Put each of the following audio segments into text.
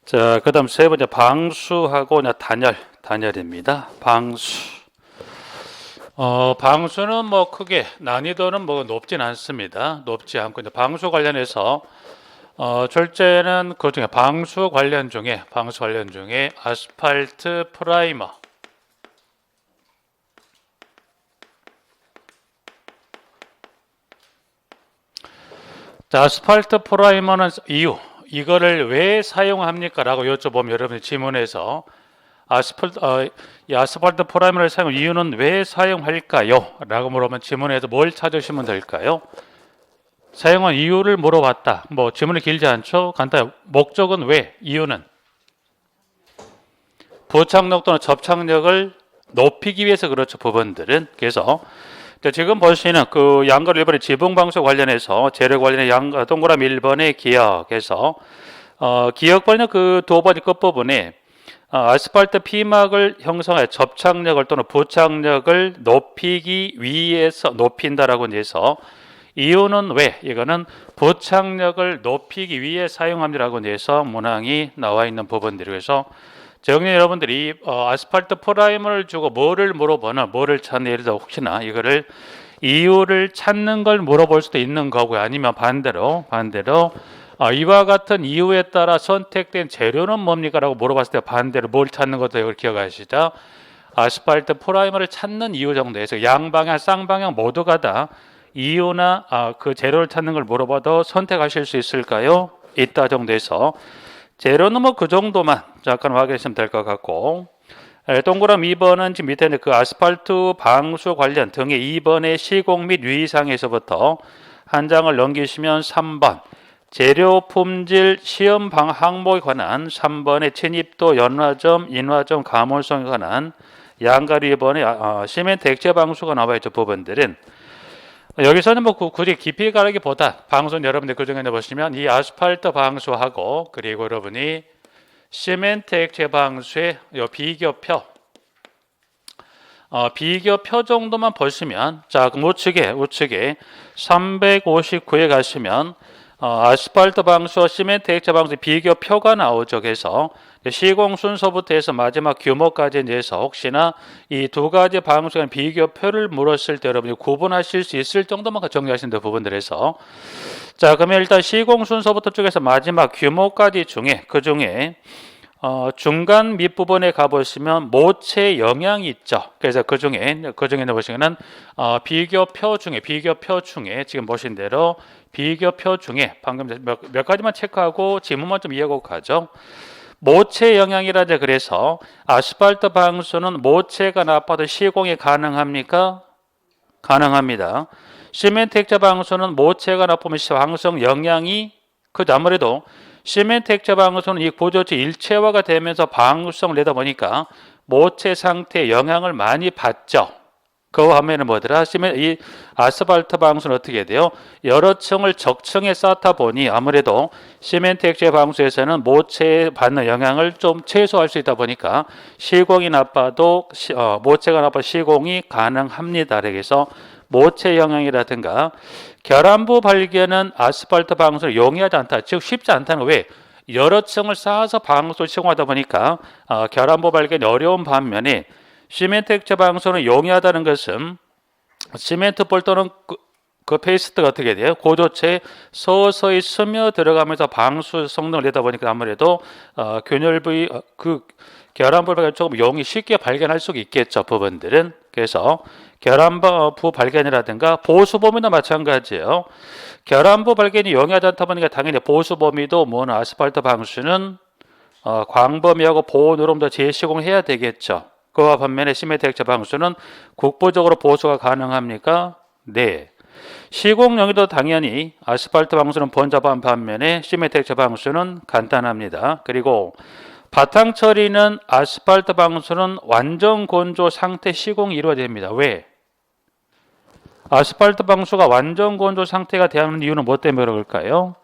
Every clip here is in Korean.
자, 그다음 세 번째 방수하고 단열입니다. 방수는 뭐 크게 난이도는 뭐 높진 않습니다. 높지 않고 이제 방수 관련해서 절제는 그 중에 방수 관련 중에 아스팔트 프라이머. 자, 아스팔트 프라이머는 이거를 왜 사용합니까? 라고 여쭤보면 여러분이 지문에서 이 아스팔트 프라이머를 사용 이유는 왜 사용할까요? 라고 물어보면 지문에서 뭘 찾으시면 될까요? 사용한 이유를 물어봤다. 뭐 지문이 길지 않죠? 간단히 목적은 왜? 이유는 부착력 또는 접착력을 높이기 위해서 그렇죠. 부분들은. 그래서 지금 보시는 그 양걸 1번의 지붕 방수 관련해서 재료 관련해 동그라미 1번의 기역에서 기역번은 그 두 번의 끝부분에 아스팔트 피막을 형성해 접착력을 또는 부착력을 높이기 위해서 높인다라고 해서 이유는 왜? 이거는 부착력을 높이기 위해 사용합니다라고 해서 문항이 나와 있는 부분들이어서 정리 여러분들이 아스팔트 프라이머를 주고 뭐를 물어보나 뭐를 찾는 예를 들어 혹시나 이거를 이유를 찾는 걸 물어볼 수도 있는 거고요. 아니면 반대로 이와 같은 이유에 따라 선택된 재료는 뭡니까? 라고 물어봤을 때 반대로 뭘 찾는 것도 이걸 기억하시죠? 아스팔트 프라이머를 찾는 이유 정도에서 양방향, 쌍방향 모두가 다 이유나 그 재료를 찾는 걸 물어봐도 선택하실 수 있을까요? 있다 정도에서 재료는 뭐 그 정도만 잠깐 확인하시면 될 것 같고 동그라미 2번은 지금 밑에 그 아스팔트 방수 관련 등의 2번의 시공 및 유의사항에서부터 한 장을 넘기시면 3번 재료 품질 시험 항목에 관한 3번의 침입도 연화점, 인화점, 가물성에 관한 양가리 2번의 시멘트 액체 방수가 나와 있죠. 부분들은 여기서는 뭐 굳이 깊이 가기보다 방수는 여러분들 그 중에 보시면 이 아스팔트 방수하고 그리고 여러분이 시멘트 액체 방수의 비교표 비교표 정도만 보시면 자 그럼 우측에 359에 가시면 아스팔트 방수와 시멘트 액체 방수 비교표가 나오죠. 그래서 시공 순서부터 해서 마지막 규모까지 해서 혹시나 이 두 가지 방수에 대한 비교표를 물었을 때 여러분이 구분하실 수 있을 정도만 정리하시는 부분들에서 자 그러면 일단 시공 순서부터 쭉해서 마지막 규모까지 중에 그 중에 중간 밑부분에 가보시면 모체 영향이 있죠. 그래서 그 중에 보시면은 비교표 중에 지금 보신 대로 비교표 중에 방금 몇 가지만 체크하고 지문만 좀 이해하고 가죠. 모체 영향이라자 그래서 아스팔트 방수는 모체가 나빠도 시공이 가능합니까? 가능합니다. 시멘트 액체 방수는 모체가 나쁘면 방수성 영향이 아무래도 시멘트 액체 방수는 이 구조체 일체화가 되면서 방수성을 내다 보니까 모체 상태에 영향을 많이 받죠. 그 반면에 뭐더라? 이 아스팔트 방수는 어떻게 돼요? 여러 층을 적층에 쌓다 보니 아무래도 시멘트 액체 방수에서는 모체에 받는 영향을 좀 최소화할 수 있다 보니까 시공이 나빠도 모체가 나빠 시공이 가능합니다. 그래서 모체 영향이라든가 결함부 발견은 아스팔트 방수를 용이하지 않다. 즉 쉽지 않다는 거 왜? 여러 층을 쌓아서 방수를 시공하다 보니까 결함부 발견이 어려운 반면에 시멘트 액체 방수는 용이하다는 것은 시멘트 볼 또는 그 페이스트가 어떻게 돼요? 고조체에 서서히 스며 들어가면서 방수 성능을 내다 보니까 아무래도 균열 부위 결함부 발견 조금 용이 쉽게 발견할 수 있겠죠. 부분들은 그래서 결함부 발견이라든가 보수 범위도 마찬가지예요. 결함부 발견이 용이하지 않다 보니까 당연히 보수 범위도 아스팔트 방수는 광범위하고 보호 누름도 재시공해야 되겠죠. 그와 반면에 시멘트 액체 방수는 국부적으로 보수가 가능합니까? 네. 시공 용이도 당연히 아스팔트 방수는 번잡한 반면에 시멘트 액체 방수는 간단합니다. 그리고 바탕 처리는 아스팔트 방수는 완전 건조 상태 시공이 이루어집니다. 왜? 아스팔트 방수가 완전 건조 상태가 되는 이유는 뭐 때문에 그럴까요?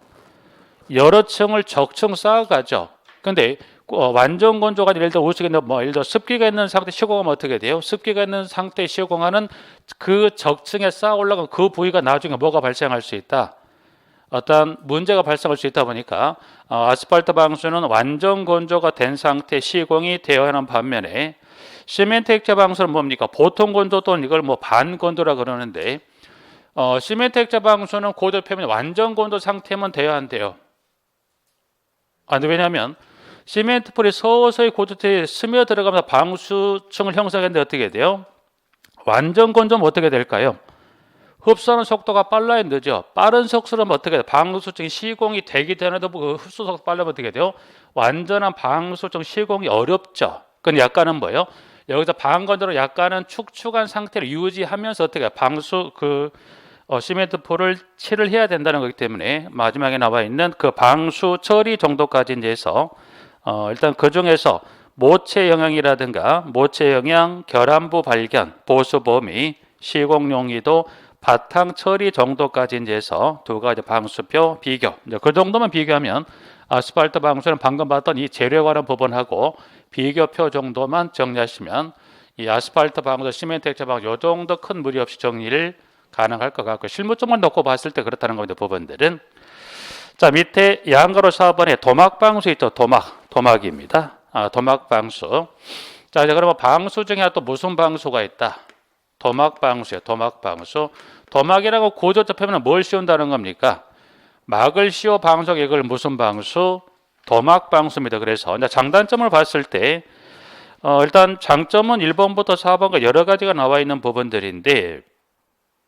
여러 층을 적층 쌓아가죠. 근데 완전 건조가 예를 들어 예를 들어 습기가 있는 상태 시공하면 어떻게 돼요? 습기가 있는 상태 시공하는 그 적층에 쌓아 올라간 그 부위가 나중에 뭐가 발생할 수 있다? 어떤 문제가 발생할 수 있다 보니까 아스팔트 방수는 완전 건조가 된 상태 시공이 되어야 하는 반면에 시멘트 액자 방수는 뭡니까? 보통 건조 또는 이걸 뭐 반건조라 그러는데 시멘트 액자 방수는 고도 표면이 완전 건조 상태면 돼야 한대요. 왜냐하면 시멘트 풀이 서서히 고도태에 스며 들어가면서 방수층을 형성하는데 어떻게 돼요? 완전 건조면 어떻게 될까요? 흡수하는 속도가 빨라야 늦죠. 빠른 속수는 어떻게 돼요? 방수층이 시공이 되기 전에도 그 흡수 속도 빠르면 어떻게 돼요? 완전한 방수층 시공이 어렵죠. 그건 약간은 뭐예요? 여기서 반건조로 약간은 축축한 상태를 유지하면서 어떻게 해요? 시멘트 풀을 칠을 해야 된다는 거기 때문에 마지막에 나와 있는 그 방수 처리 정도까지 이제 해서 일단 그 중에서 모체 영향이라든가 모체 영향, 결함부 발견, 보수 범위, 시공 용이도, 바탕 처리 정도까지 이제 해서 두 가지 방수표 비교. 이제 그 정도만 비교하면 아스팔트 방수는 방금 봤던 이 재료에 관한 부분하고 비교표 정도만 정리하시면 이 아스팔트 방수, 시멘트 액자 방수 요 정도 큰 무리 없이 정리를 가능할 것 같고 실무점을 놓고 봤을 때 그렇다는 겁니다. 부분들은. 자, 밑에 양가로 4번에 도막 방수 있죠. 도막입니다. 도막 방수. 자, 이제 그러면 방수 중에 또 무슨 방수가 있다? 도막 방수예요. 도막 방수. 도막이라고 구조적 표면은 뭘 씌운다는 겁니까? 막을 씌워 방수하고 이걸 무슨 방수? 도막 방수입니다. 그래서 이제 장단점을 봤을 때 일단 장점은 1번부터 4번과 여러 가지가 나와 있는 부분들인데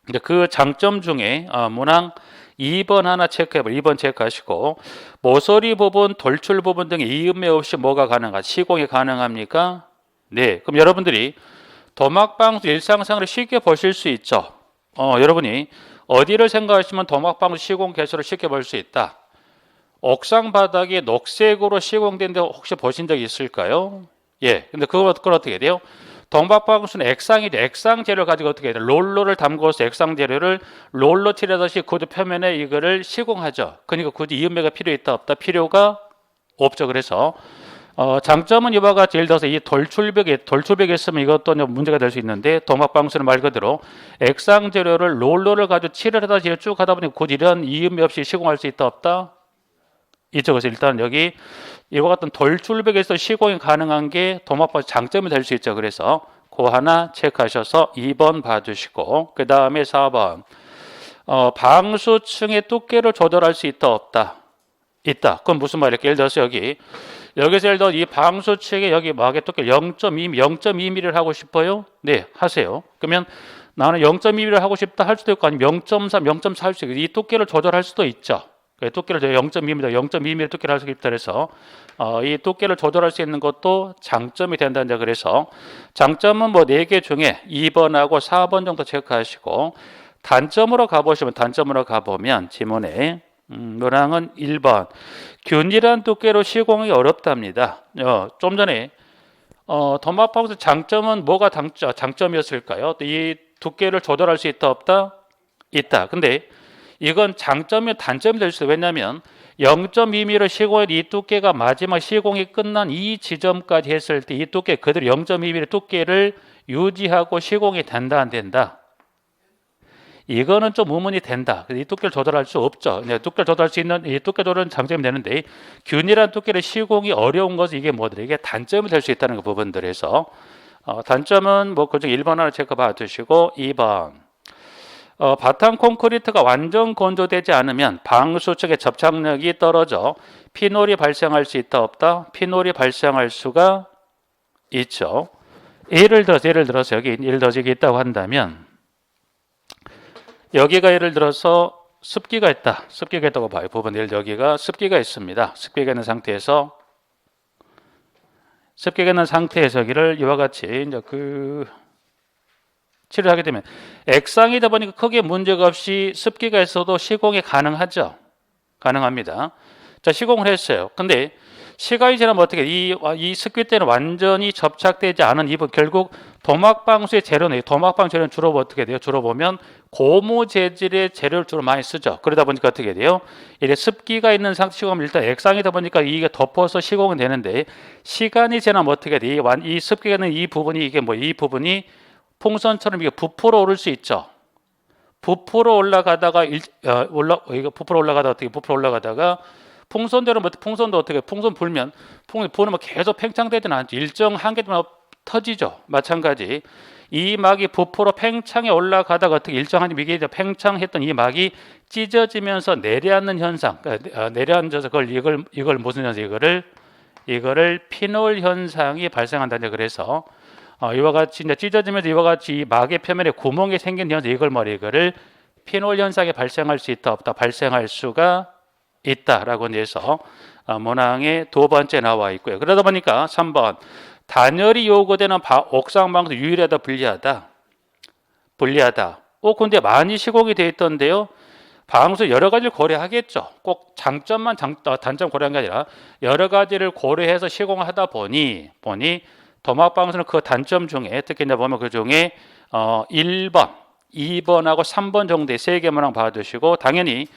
이제 그 장점 중에 문항 2번 하나 체크해봐요. 2번 체크하시고 모서리 부분, 돌출 부분 등의 이음매 없이 뭐가 가능한가? 시공이 가능합니까? 네. 그럼 여러분들이 도막방수 일상생활을 쉽게 보실 수 있죠. 여러분이 어디를 생각하시면 도막방수 시공 개수를 쉽게 볼 수 있다. 옥상 바닥이 녹색으로 시공된 데 혹시 보신 적 있을까요? 예. 근데 그걸 어떻게 돼요? 도막방수는 액상이죠. 액상 재료를 가지고 어떻게 해요? 롤러를 담궈서 액상 재료를 롤러 칠하듯이 구두 표면에 이거를 시공하죠. 그러니까 굳이 이음매가 필요있다 없다? 필요가 없죠. 그래서 장점은 이와 같이 예를 들어서 이 돌출벽이 있으면 이것도 문제가 될 수 있는데 도막방수는 말 그대로 액상 재료를 롤러를 가지고 칠을 하다 쭉 하다 보니 굳이 이런 이음매 없이 시공할 수 있다 없다? 있죠. 그래서 일단 여기 이와 같은 돌출벽에서 시공이 가능한 게 도막방수 장점이 될 수 있죠. 그래서 그 하나 체크하셔서 2번 봐주시고 그 다음에 4번 방수층의 두께를 조절할 수 있다 없다? 있다. 그건 무슨 말이에요? 예를 들어서 여기서 예를 들어 이 방수층에 여기 막의 두께 0.2mm를 하고 싶어요? 네, 하세요. 그러면 나는 0.2mm를 하고 싶다 할 수도 있고 아니면 0.3, 0.4 할 수 있고 이 두께를 조절할 수도 있죠. 두께를 0.2mm, 0.2mm 두께를 할 수 있다 그래서 이 두께를 조절할 수 있는 것도 장점이 된다. 그래서 장점은 뭐 4개 중에 2번하고 4번 정도 체크하시고 단점으로 가보면 지문에 문항은 1번 균일한 두께로 시공이 어렵답니다. 좀 전에 도막방수 장점은 뭐가 장점이었을까요? 이 두께를 조절할 수 있다 없다? 있다. 근데 이건 장점이 단점이 될 수 있어요. 왜냐하면 0.2mm 시공의 이 두께가 마지막 시공이 끝난 이 지점까지 했을 때 이 두께 그대로 0.2mm 두께를 유지하고 시공이 된다 안 된다? 이거는 좀 의문이 된다. 이 두께를 조절할 수 없죠. 두께를 조절할 수 있는 이 두께 조절은 장점이 되는데 균일한 두께를 시공이 어려운 것은 이게 뭐더라? 이게 단점이 될 수 있다는 그 부분들에서 단점은 뭐 그중 1번 하나 체크 봐두시고 2번 바탕 콘크리트가 완전 건조되지 않으면 방수 측의 접착력이 떨어져 피놀이 발생할 수 있다 없다? 피놀이 발생할 수가 있죠. 예를 들어서 여기 있다고 한다면 여기가 예를 들어서 습기가 있다고 봐요. 부분 예를 들어 여기가 습기가 있습니다. 습기가 있는 상태에서 여기를 이와 같이 이제 칠을 하게 되면 액상이다 보니까 크게 문제가 없이 습기가 있어도 시공이 가능합니다. 자, 시공을 했어요. 근데 시간이 지나면 어떻게 이 습기 때는 완전히 접착되지 않은 이 부분 결국 도막방수의 재료는 주로 어떻게 돼요? 주로 보면 고무 재질의 재료를 주로 많이 쓰죠. 그러다 보니까 어떻게 돼요? 이게 습기가 있는 상태 시공하면 일단 액상이다 보니까 이게 덮어서 시공이 되는데 시간이 지나면 어떻게 돼요? 이 습기가 있는 이 부분이 이 부분이 풍선처럼 이게 부풀어 오를 수 있죠. 부풀어 올라가다가 이거 부풀어 올라가다가 어떻게 부풀어 올라가다가 풍선대로 뭐 풍선도 어떻게 풍선 불면 풍선 부으면 계속 팽창되지는 않죠. 일정 한계만 터지죠. 마찬가지 이 막이 부풀어 팽창해 올라가다가 어떻게 일정 한계 미게 팽창했던 이 막이 찢어지면서 내려앉는 현상, 내려앉아서 이걸 무슨 현상? 이거를 피놀 현상이 발생한다는. 그래서 이와 같이 이제 찢어지면서 이와 같이 이 막의 표면에 구멍이 생긴 현상, 이거를 피놀 현상이 발생할 수 있다 없다? 발생할 수가 있다라고 해서 문항의 두 번째 나와 있고요. 그러다 보니까 3번 단열이 요구되는 옥상 방수 유일하다 불리하다. 근데 많이 시공이 돼 있던데요. 방수 여러 가지를 고려하겠죠. 꼭 단점 고려한 게 아니라 여러 가지를 고려해서 시공을 하다 보니 도막 방수는 그 단점 중에 특히 이제 보면 그 중에 1번, 2번하고 3번 정도의 세 개 문항 봐두시고 당연히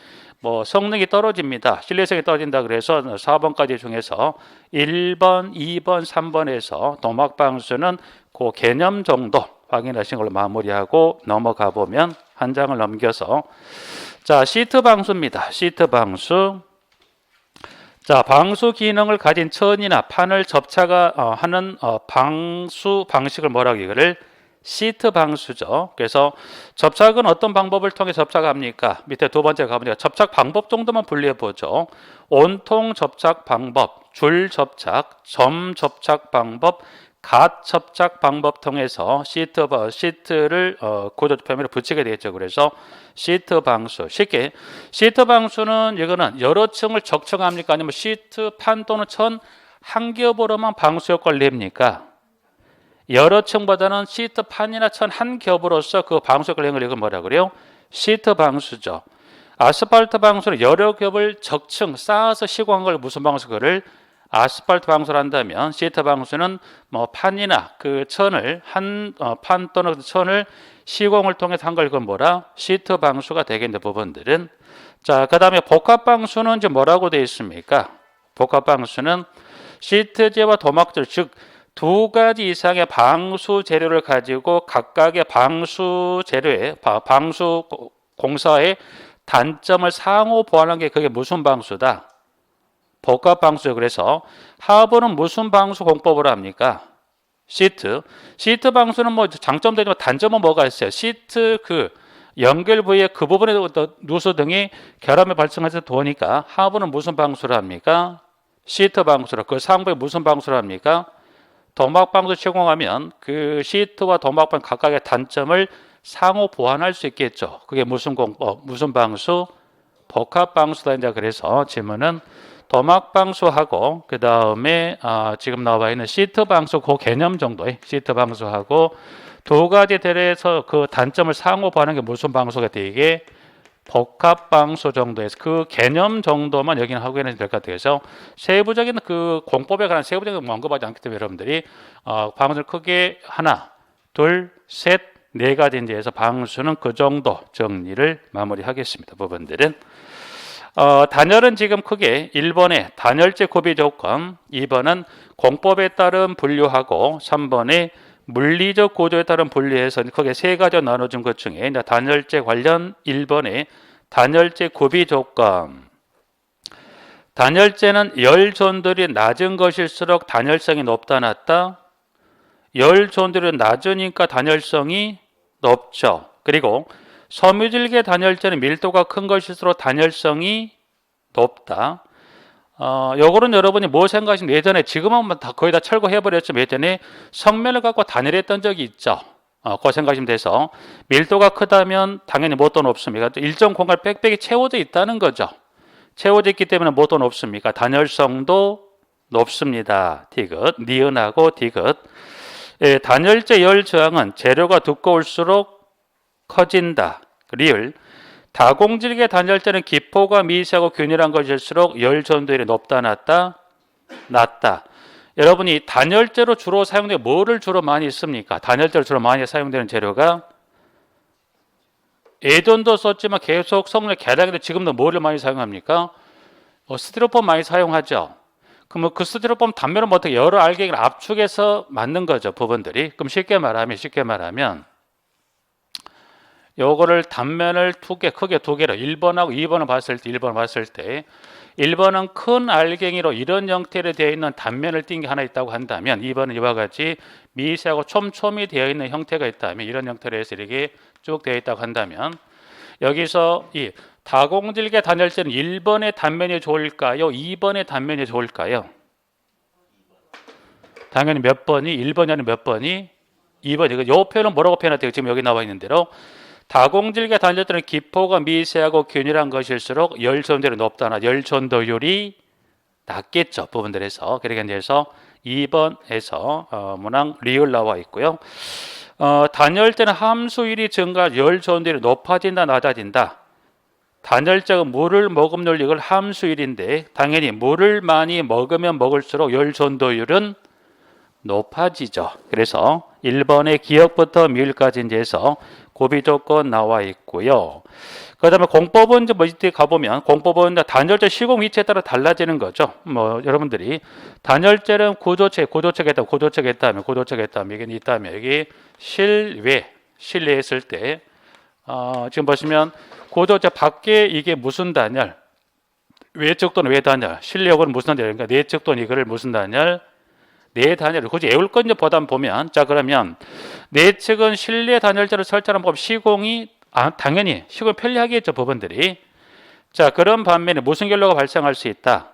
뭐 성능이 떨어집니다. 신뢰성이 떨어진다 그래서 4번까지 중에서 1번, 2번, 3번에서 도막 방수는 그 개념 정도 확인하신 걸로 마무리하고 넘어가 보면 한 장을 넘겨서 자, 시트 방수입니다. 시트 방수. 자, 방수 기능을 가진 천이나 판을 접착하는 방수 방식을 뭐라고 이거를 시트 방수죠. 그래서 접착은 어떤 방법을 통해 접착합니까? 밑에 두 번째 가보니까 접착 방법 정도만 분리해 보죠. 온통 접착 방법, 줄 접착, 점 접착 방법, 갓 접착 방법 통해서 시트를 구조 표면에 붙이게 되겠죠. 그래서 시트 방수. 쉽게 시트 방수는 이거는 여러 층을 적층합니까? 아니면 시트 판 또는 천 한 겹으로만 방수 효과를 냅니까? 여러 층보다는 시트 판이나 천 한 겹으로서 그 방수 효과를 내는 걸 이걸 뭐라 그래요? 시트 방수죠. 아스팔트 방수는 여러 겹을 적층 쌓아서 시공한 걸 무슨 방수? 그를 아스팔트 방수를 한다면 시트 방수는 뭐 판이나 그 천을 판 또는 천을 시공을 통해서 한 걸 그건 뭐라? 시트 방수가 되겠는데 부분들은 자, 그다음에 복합 방수는 이제 뭐라고 되어 있습니까? 복합 방수는 시트재와 도막들 즉 두 가지 이상의 방수 재료를 가지고 각각의 방수 재료의 방수 공사의 단점을 상호 보완한 게 그게 무슨 방수다? 복합 방수요. 그래서 하부는 무슨 방수 공법으로 합니까? 시트 방수는 뭐 장점도 있지만 단점은 뭐가 있어요? 시트 그 연결 부위의 그 부분에 누수 등이 결함이 발생해서 도니까 하부는 무슨 방수를 합니까? 시트 방수로. 그 상부에 무슨 방수를 합니까? 도막 방수 시공하면 그 시트와 도막방 각각의 단점을 상호 보완할 수 있겠죠. 그게 무슨 공법, 무슨 방수? 복합 방수다. 이제 그래서 질문은 도막 방수하고 그 다음에 지금 나와 있는 시트 방수 그 개념 정도의 시트 방수하고 두 가지 대해서 그 단점을 상호 보완하는 게 무슨 방수가 되게 복합 방수 정도에서 그 개념 정도만 여기는 하고 있는 될 것 같아요. 그래서 세부적인 그 공법에 관한 세부적인 거 언급하지 않기 때문에 여러분들이 방수를 크게 하나, 둘, 셋, 네 가지인지 해서 방수는 그 정도 정리를 마무리하겠습니다. 부분들은 단열은 지금 크게 1번에 단열재 구비 조건, 2번은 공법에 따른 분류하고 3번에 물리적 구조에 따른 분리해서 크게 세 가지로 나눠준 것 중에 단열재 관련 1번에 단열재 구비 조건. 단열재는 열 전도율이 낮은 것일수록 단열성이 높다 낮다? 열 전도율이 낮으니까 단열성이 높죠. 그리고 섬유질계 단열재는 밀도가 큰 것일수록 단열성이 높다. 요거는 여러분이 뭐 생각하시면 예전에 지금은 거의 다 철거해버렸지만 예전에 성면을 갖고 단열했던 적이 있죠. 그거 생각하시면 돼서 밀도가 크다면 당연히 못도 높습니까? 일정 공간 빽빽이 채워져 있다는 거죠. 채워져 있기 때문에 못도 높습니까? 단열성도 높습니다. 디귿, 니은하고 디귿. 예, 단열재 열 저항은 재료가 두꺼울수록 커진다. 리을. 다공질계 단열재는 기포가 미세하고 균일한 것일수록 열 전도율이 높다 낮다? 낮다. 여러분이 단열재로 주로 사용되는 뭐를 주로 많이 씁니까? 단열재로 주로 많이 사용되는 재료가 예전도 썼지만 계속 성능 개량인데 지금도 뭐를 많이 사용합니까? 스티로폼 많이 사용하죠. 그럼 그 스티로폼 단면은 어떻게 여러 알갱이를 압축해서 만든 거죠, 부분들이. 그럼 쉽게 말하면 요거를 단면을 크게 두 개로 1번하고 2번을 봤을 때 1번은 큰 알갱이로 이런 형태로 되어 있는 단면을 띈 게 하나 있다고 한다면 2번은 이와 같이 미세하고 촘촘히 되어 있는 형태가 있다면 이런 형태로 해서 이렇게 쭉 되어 있다고 한다면 여기서 이 다공질계 단열재는 1번의 단면이 좋을까요? 2번의 단면이 좋을까요? 당연히 몇 번이? 1번이 아니면 몇 번이? 2번이. 이 표현은 뭐라고 표현할때요? 지금 여기 나와 있는 대로 다공질계 단열재는 기포가 미세하고 균일한 것일수록 열전도율이 높다나 열전도율이 낮겠죠. 부분들에서. 그러니까 해서 2번에서 문항 리을 나와 있고요. 단열재는 함수율이 증가, 열전도율이 높아진다, 낮아진다. 단열재가 물을 머금는 이걸 함수율인데 당연히 물을 많이 먹으면 먹을수록 열전도율은 높아지죠. 그래서 1번의 기억부터 미을까지 이제 해서 고비 조건 나와 있고요. 그 다음에 공법은 이제 뭐지 가보면 공법은 단열재 시공 위치에 따라 달라지는 거죠. 뭐 여러분들이 단열재는 구조체가 있다면 이게 있다면 여기 실외 했을 때 지금 보시면 구조체 밖에 이게 무슨 단열 외측 또는 외단열 실내역은 무슨 단열인가 내측 또는 이거를 무슨 단열 내 단열을 굳이 외울 건 보다 보면 자 그러면 내측은 실내 단열재를 설치하는 법 시공이 당연히 시공이 편리하겠죠 법원들이. 자 그런 반면에 무슨 결로가 발생할 수 있다.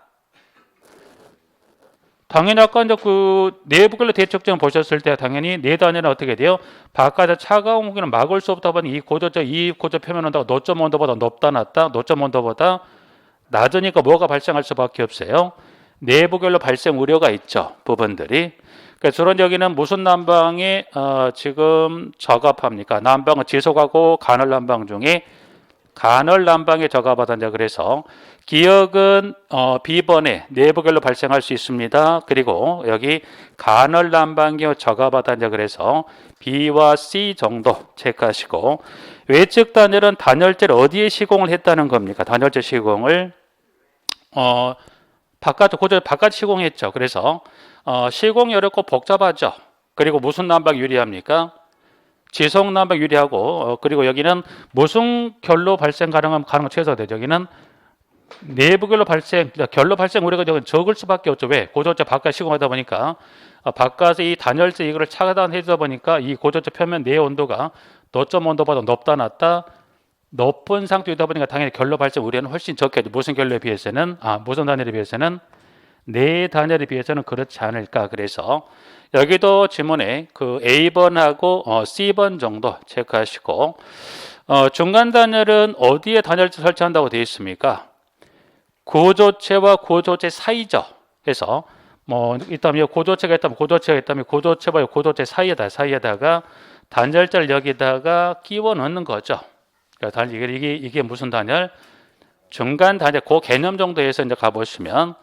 당연히 아까 이제 그 내부 결로 대척점 보셨을 때 당연히 내 단열은 어떻게 돼요? 바깥에 차가운 공기는 막을 수 없다 보니 이 고조 표면 온도가 노점 온도보다 높다 낮다 노점 온도보다 낮으니까 뭐가 발생할 수밖에 없어요. 내부 결로 발생 우려가 있죠 부분들이. 그러니까 주로 여기는 무슨 난방에 지금 적합합니까? 난방은 지속하고 간헐 난방 중에 간헐 난방에 적합하다. 그래서 기억은 B번에 내부 결로 발생할 수 있습니다. 그리고 여기 간헐 난방에 적합하다. 그래서 B와 C 정도 체크하시고 외측 단열은 단열재를 어디에 시공을 했다는 겁니까? 단열재 시공을 바깥 시공했죠. 그래서 시공이 어렵고 복잡하죠. 그리고 무슨 난방 유리합니까? 지속 난방 유리하고 그리고 여기는 무슨 결로 발생 가능한 최소화되죠. 여기는 내부 결로 발생 우리가 적을 수밖에 없죠. 왜? 고조체 바깥 시공하다 보니까 바깥에 이 단열재 이거를 차단해주다 보니까 이 고조체 표면 내 온도가 노점 온도보다 높다 낮다 높은 상태이다 보니까 당연히 결로 발생 우려는 훨씬 적겠죠. 무슨 결로에 비해서는 무슨 단열에 비해서는 내 단열에 비해서는 그렇지 않을까. 그래서 여기도 지문에 그 A번하고 C번 정도 체크하시고 중간 단열은 어디에 단열을 설치한다고 되어 있습니까? 고조체와 고조체 사이죠. 그래서 뭐 있다면 고조체가 있다면 고조체와 고조체 사이에다가 단열재를 여기다가 끼워 넣는 거죠. 그러니까 이게 무슨 단열? 중간 단열 그 개념 정도에서 이제 가보시면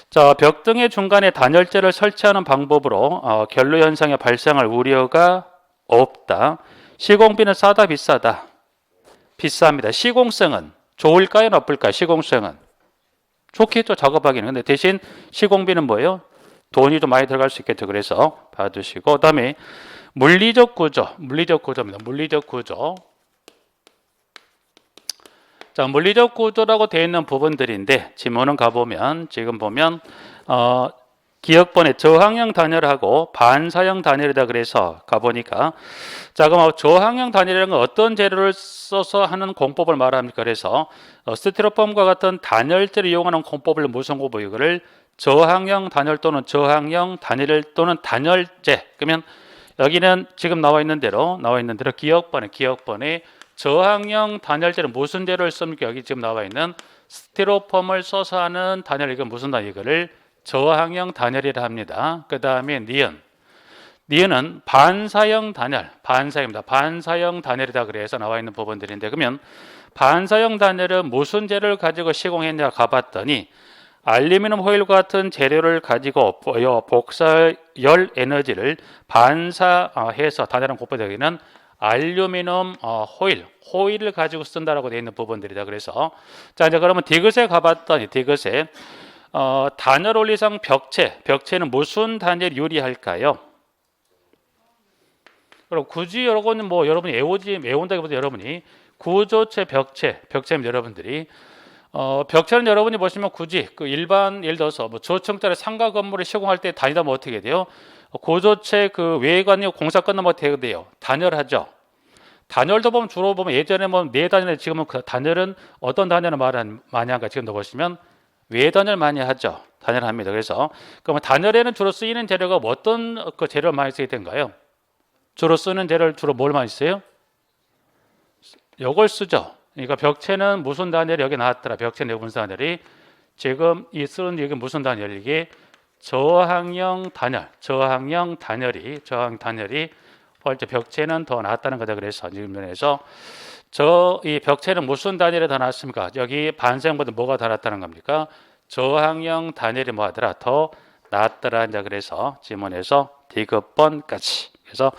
자, 벽 등의 중간에 단열재를 설치하는 방법으로 결로 현상이 발생할 우려가 없다. 시공비는 싸다 비싸다? 비쌉니다. 시공성은 좋을까요 나쁠까요? 시공성은 좋겠죠 작업하기는. 근데 대신 시공비는 뭐예요? 돈이 좀 많이 들어갈 수 있겠죠. 그래서 봐두시고 그다음에 물리적 구조입니다. 물리적 구조. 자, 물리적 구조라고 되어 있는 부분들인데 지문은 가보면 지금 보면 기역번에 저항형 단열하고 반사형 단열이다 그래서 가보니까 자 그럼 저항형 단열이라는 건 어떤 재료를 써서 하는 공법을 말합니까? 그래서 스티로폼과 같은 단열재를 이용하는 공법을 무슨 공법 이거를 저항형 단열 또는 저항형 단열 또는 단열재. 그러면 여기는 지금 나와 있는 대로 기역번에 저항형 단열재는 무슨 재료를 씁니까? 여기 지금 나와 있는 스티로폼을 써서 하는 단열 이건 무슨 단열 이거를 저항형 단열이라 합니다. 그 다음에 니은은 반사형 반사형입니다. 반사형 단열이다 그래서 나와 있는 부분들인데 그러면 반사형 단열은 무슨 재료를 가지고 시공했냐 가봤더니 알루미늄 호일과 같은 재료를 가지고 복사열 에너지를 반사해서 단열한 곱빼기는 알루미늄 호일을 가지고 쓴다라고 되어 있는 부분들이다. 그래서 자 이제 그러면 디귿에 가봤더니 디귿에 단열 원리상 벽체는 무슨 단열이 유리할까요? 그럼 굳이 여러분은 뭐 여러분이 외운다기보다 여러분이 구조체, 벽체입니다. 여러분들이 벽체는 여러분이 보시면 굳이 그 일반 예를 들어서 뭐 저층짜리 상가 건물을 시공할 때 다니다 보면 어떻게 돼요? 고조체 그 외관이 공사 끝나면 어떻게 돼요? 단열하죠. 단열도 보면 주로 보면 예전에 뭐 내단열, 지금은 그 단열은 어떤 단열을 많이 한가 지금도 보시면 외단열 많이 하죠. 단열합니다. 그래서 그러면 단열에는 주로 쓰이는 재료가 뭐 어떤 그 재료를 많이 쓰게 된가요? 주로 쓰는 재료를 주로 뭘 많이 써요? 이걸 쓰죠. 그러니까 벽체는 무슨 단열이 여기 나왔더라. 벽체 내분 단열이 지금 이 쓰는 이게 무슨 단열? 이게 저항형 단열이 벌써 벽체는 더 낫다는 거죠. 그래서 지금 면에서 이 벽체는 무슨 단열이 더 낫습니까? 여기 반생보다 뭐가 더 낫다는 겁니까? 저항형 단열이 뭐 하더라? 더 낫더라. 이제 그래서 지문에서 디귿번까지. 그래서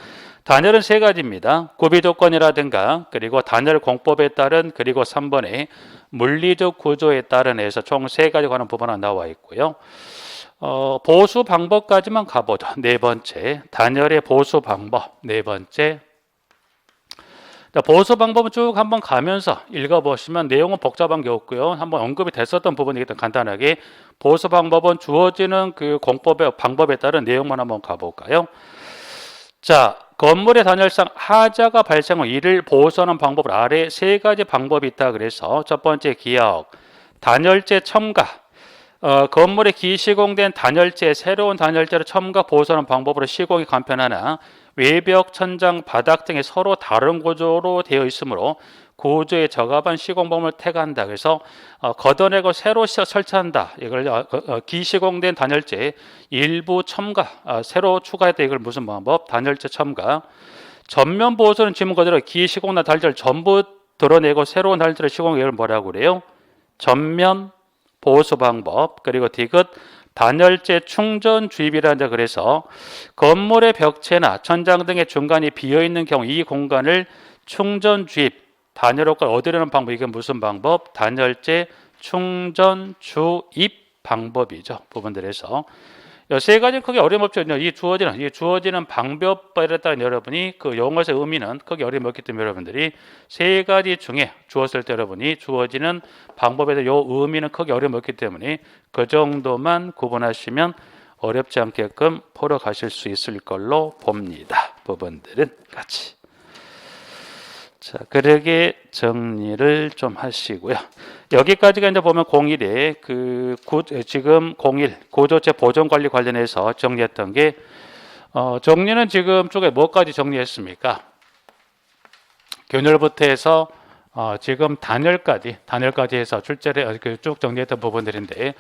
단열은 세 가지입니다. 구비 조건이라든가 그리고 단열 공법에 따른 그리고 3번에 물리적 구조에 따른 해서 총 세 가지 관한 부분이 나와 있고요. 보수 방법까지만 가보죠. 네 번째, 단열의 보수 방법. 네 번째, 보수 방법은 쭉 한번 가면서 읽어보시면 내용은 복잡한 게 없고요. 한번 언급이 됐었던 부분이기 때문에 간단하게 보수 방법은 주어지는 그 공법의 방법에 따른 내용만 한번 가볼까요? 자, 건물의 단열상 하자가 발생 후 이를 보수하는 방법 아래 세 가지 방법이 있다. 그래서 첫 번째 기억, 단열재 첨가. 건물에 기시공된 단열재, 새로운 단열재를 첨가 보수하는 방법으로 시공이 간편하나 외벽, 천장, 바닥 등이 서로 다른 구조로 되어 있으므로 구조에 적합한 시공 방법을 택한다. 그래서 걷어내고 새로 설치한다. 이걸 기시공된 단열재 일부 첨가, 새로 추가했다. 이걸 무슨 방법? 단열재 첨가. 전면 보수는 지문 그대로 기시공된 단열재를 전부 드러내고 새로운 단열재를 시공해. 이걸 뭐라고 그래요? 전면 보수 방법. 그리고 디귿 단열재 충전 주입이라는. 그래서 건물의 벽체나 천장 등의 중간이 비어 있는 경우 이 공간을 충전 주입 단열 효과를 얻으려는 방법. 이게 무슨 방법? 단열재 충전 주입 방법이죠. 부분들에서 이 세 가지 크게 어림없죠. 이 주어지는 방법에 따라 여러분이 그 용어의 의미는 크게 어림없기 때문에 여러분들이 세 가지 중에 주었을 때 여러분이 주어지는 방법에 대한 요 의미는 크게 어림없기 때문에 그 정도만 구분하시면 어렵지 않게끔 풀어 가실 수 있을 걸로 봅니다. 부분들은 같이. 자, 그렇게 정리를 좀 하시고요. 여기까지가 이제 보면 01에 지금 01 고조체 보존 관리 관련해서 정리했던 게 정리는 지금 쪽에 뭐까지 정리했습니까? 균열부터 해서 지금 단열까지 해서 출제를 쭉 정리했던 부분들인데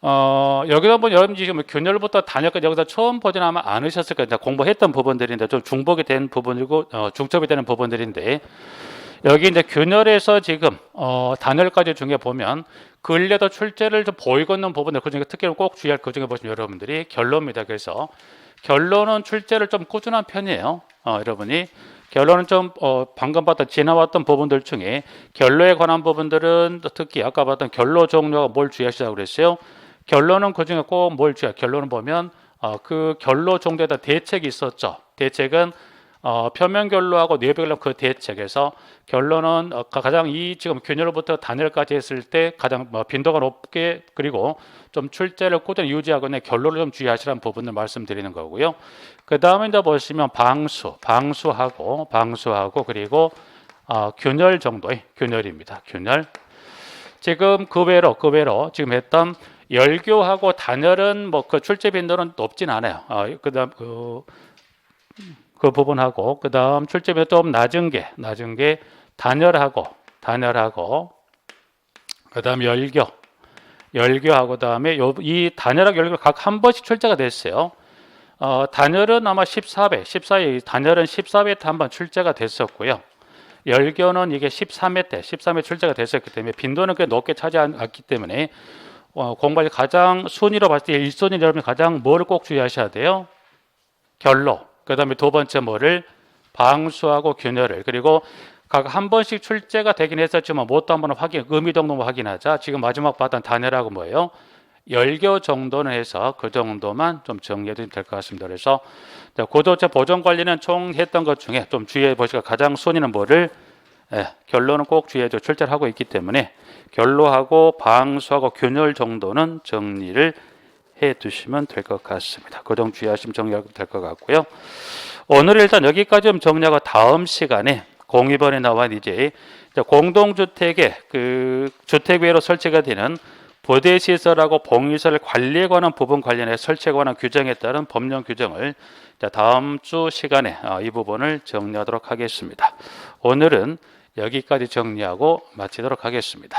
여기다 보면 여러분이 지금 균열부터 단열까지 여기서 처음 보진 아마 않으셨을 거예요. 공부했던 부분들인데 좀 중복이 된 부분이고 중첩이 되는 부분들인데 여기 이제 균열에서 지금 단열까지 중에 보면 근래도 출제를 좀 보이고 있는 부분들 그중에 특히 꼭 주의할 그 중에 보시면 여러분들이 결론입니다. 그래서 결론은 출제를 좀 꾸준한 편이에요. 여러분이 결론은 좀 방금 봤던 지나왔던 부분들 중에 결로에 관한 부분들은 특히 아까 봤던 결로 종류가 뭘 주의하시라고 그랬어요. 결론은 그 중에 꼭 뭘 결론을 보면 그 결로 정도에 대한 대책이 있었죠. 대책은 표면 결로하고 내부 결로 그 대책에서 결론은 가장 이 지금 균열부터 단열까지 했을 때 가장 빈도가 높게 그리고 좀 출제를 꾸준히 유지하고 있는 결론을 좀 주의하시라는 부분을 말씀드리는 거고요. 그 다음에 이제 보시면 방수하고 그리고 균열 정도의 균열입니다. 균열. 지금 그 외로 지금 했던 열교하고 단열은 뭐 그 출제 빈도는 높진 않아요. 그다음 그 부분하고 그다음 출제 빈도 좀 낮은 게 단열하고 그다음 열교하고 그다음에 이 단열하고 열교 각 한 번씩 출제가 됐어요. 단열은 아마 14회 단열은 14회 때 한 번 출제가 됐었고요. 열교는 이게 13회 출제가 됐었기 때문에 빈도는 꽤 높게 차지했기 때문에 공부할 때 가장 순위로 봤을 때 1순위 여러분이 가장 뭐를 꼭 주의하셔야 돼요? 결로. 그 다음에 두 번째 뭐를? 방수하고 균열을. 그리고 각 한 번씩 출제가 되긴 했었지만 뭣도 한번 의미 정도만 확인하자. 지금 마지막 봤던 단열하고 뭐예요? 10개 정도는 해서 그 정도만 좀 정리해도 될 것 같습니다. 그래서 고도체 보존 관리는 총 했던 것 중에 좀 주의해 보시고 가장 순위는 뭐를 결론은 꼭 주의해줘 출제를 하고 있기 때문에 결로하고 방수하고 균열 정도는 정리를 해 두시면 될 것 같습니다. 그 정도 주의하시면 정리하면 될 것 같고요. 오늘 일단 여기까지 좀 정리하고 다음 시간에 02번에 나와 이제 공동주택의 그 주택외로 설치가 되는 부대시설하고 봉의시설 관리에 관한 부분 관련해 설치에 관한 규정에 따른 법령 규정을 다음 주 시간에 이 부분을 정리하도록 하겠습니다. 오늘은 여기까지 정리하고 마치도록 하겠습니다.